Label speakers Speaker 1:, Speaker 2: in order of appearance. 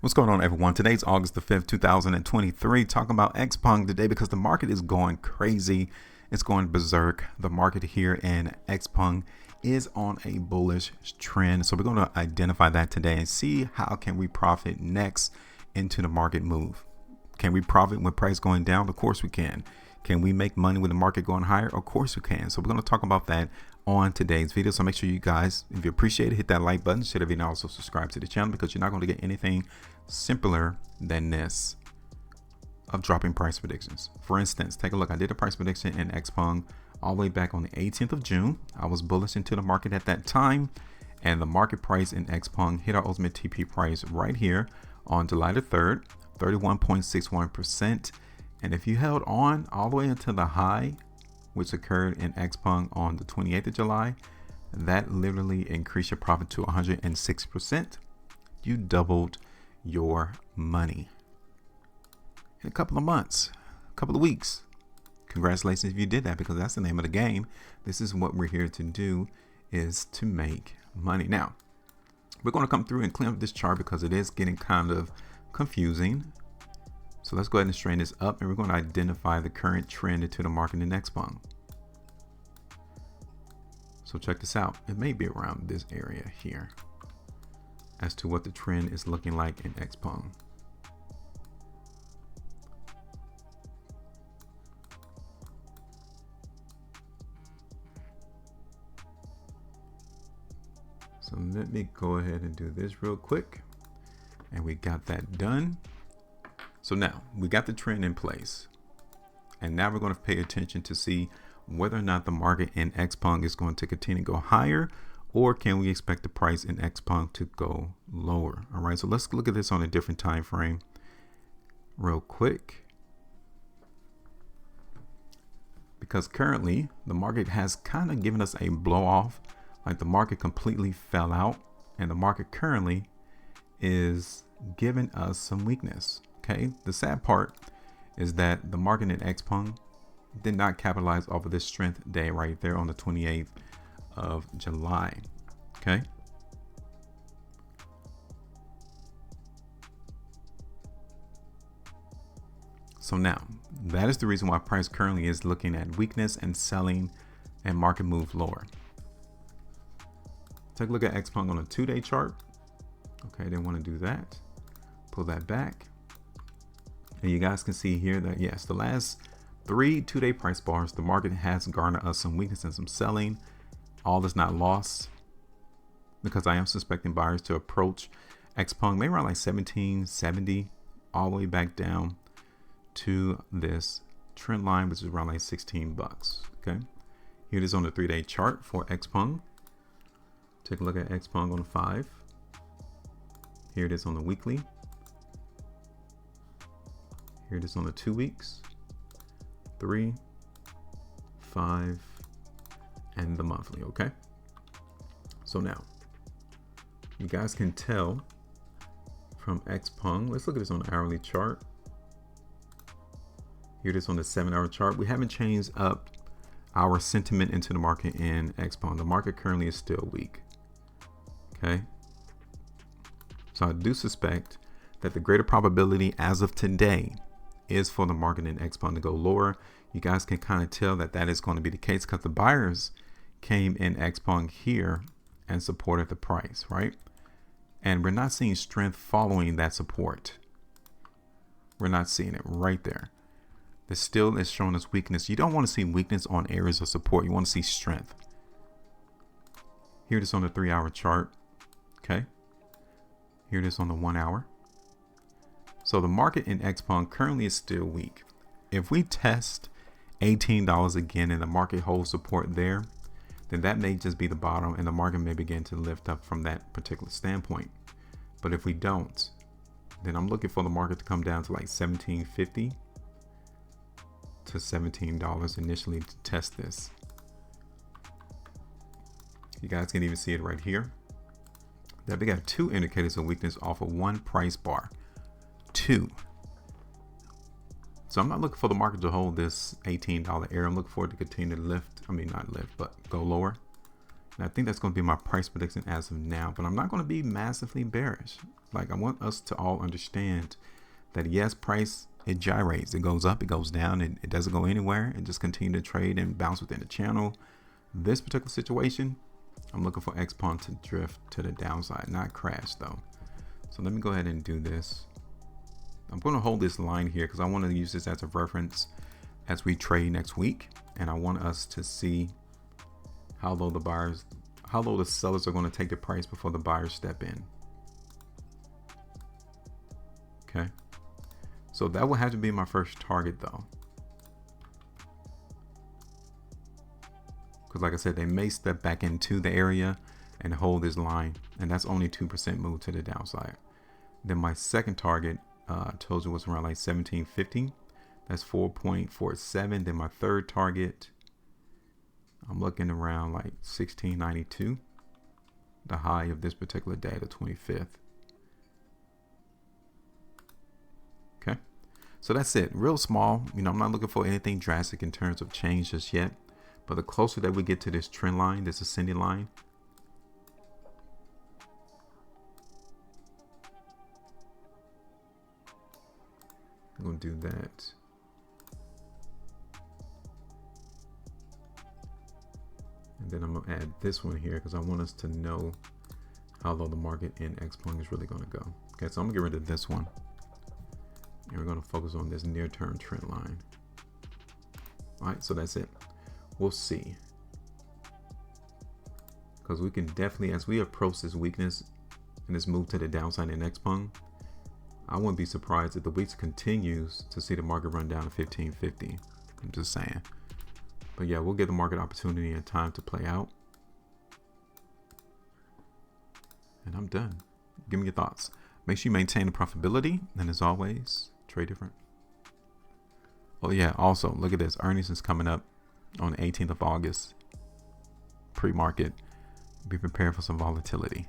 Speaker 1: What's going on, everyone? Today's August the 5th, 2023. Talking about Xpeng today because the market is going crazy. It's going berserk. The market here in Xpeng is on a bullish trend. So we're going to identify that today and see how can we profit next into the market move. Can we profit when price going down? Of course we can. Can we make money with the market going higher? Of course we can. So we're going to talk about that on today's video. So make sure you guys, if you appreciate it, hit that like button, share the video, and also subscribe to the channel because you're not going to get anything simpler than this of dropping price predictions. For instance, take a look. I did a price prediction in Xpeng all the way back on the 18th of June. I was bullish into the market at that time, and the market price in Xpeng hit our ultimate TP price right here on July the 3rd, 31.61%. And if you held on all the way until the high, which occurred in Xpeng on the 28th of July, that literally increased your profit to 106%. You doubled your money in a couple of months, a couple of weeks. Congratulations if you did that, because that's the name of the game. This is what we're here to do, is to make money. Now, we're going to come through and clean up this chart because it is getting kind of confusing. So let's go ahead and straighten this up, and we're going to identify the current trend into the market in Xpeng. So check this out. It may be around this area here as to what the trend is looking like in Xpeng. So let me go ahead and do this real quick. And we got that done. So now we got the trend in place, and now we're going to pay attention to see whether or not the market in Xpeng is going to continue to go higher, or can we expect the price in Xpeng to go lower. All right, so let's look at this on a different time frame real quick, because currently the market has kind of given us a blow off, like the market completely fell out, and the market currently is giving us some weakness. Okay, the sad part is that the market in Xpeng did not capitalize off of this strength day right there on the 28th of July. Okay. So now that is the reason why price currently is looking at weakness and selling and market move lower. Take a look at Xpeng on a 2-day chart. Okay, didn't want to do that. Pull that back. And you guys can see here that yes, the last 3 2-day price bars, the market has garnered us some weakness and some selling. All is not lost, because I am suspecting buyers to approach Xpeng maybe around like 1770, all the way back down to this trend line, which is around like 16 bucks. Okay, here it is on the 3-day chart for Xpeng. Take a look at Xpeng on the 5. Here it is on the weekly. Here it is on the 2 weeks, 3, 5, and the monthly. Okay. So now you guys can tell from Xpeng. Let's look at this on the hourly chart. Here it is on the 7-hour chart. We haven't changed up our sentiment into the market in Xpeng. The market currently is still weak. Okay. So I do suspect that the greater probability as of today is for the market in Xpeng to go lower. You guys can kind of tell that that is going to be the case because the buyers came in Xpeng here and supported the price, right? And we're not seeing strength following that support. We're not seeing it right there. This still is showing us weakness. You don't want to see weakness on areas of support. You want to see strength. Here it is on the 3-hour chart. Okay. Here it is on the 1 hour. So the market in Xpeng currently is still weak. If we test $18 again and the market holds support there, then that may just be the bottom and the market may begin to lift up from that particular standpoint. But if we don't, then I'm looking for the market to come down to like $17.50 to $17 initially to test this. You guys can even see it right here, that we got 2 indicators of weakness off of 1 price bar. 2. So I'm not looking for the market to hold this $18 area. I'm looking for it to continue to lift. I mean, not lift, but go lower. And I think that's going to be my price prediction as of now, but I'm not going to be massively bearish. Like, I want us to all understand that yes, price, it gyrates, it goes up, it goes down, and it doesn't go anywhere. It just continue to trade and bounce within the channel. This particular situation, I'm looking for Xpeng to drift to the downside, not crash though. So let me go ahead and do this. I'm going to hold this line here because I want to use this as a reference as we trade next week, and I want us to see how low the sellers are going to take the price before the buyers step in. Okay, so that will have to be my first target though, because like I said, they may step back into the area and hold this line, and that's only 2% move to the downside. Then my second target, told you was around like 1750. That's 4.47. Then my third target, I'm looking around like 1692, the high of this particular day, the 25th. Okay, so that's it. Real small. You know, I'm not looking for anything drastic in terms of change just yet, but the closer that we get to this trend line, this ascending line, I'm going to do that. And then I'm going to add this one here because I want us to know how low the market in Xpeng is really going to go. Okay, so I'm going to get rid of this one. And we're going to focus on this near-term trend line. All right, so that's it. We'll see. Because we can definitely, as we approach this weakness and this move to the downside in Xpeng, I wouldn't be surprised if the week continues to see the market run down to 1550. I'm just saying. But yeah, we'll give the market opportunity and time to play out. And I'm done. Give me your thoughts. Make sure you maintain the profitability. And as always, trade different. Oh yeah, also look at this. Earnings is coming up on the 18th of August. Pre-market. Be prepared for some volatility.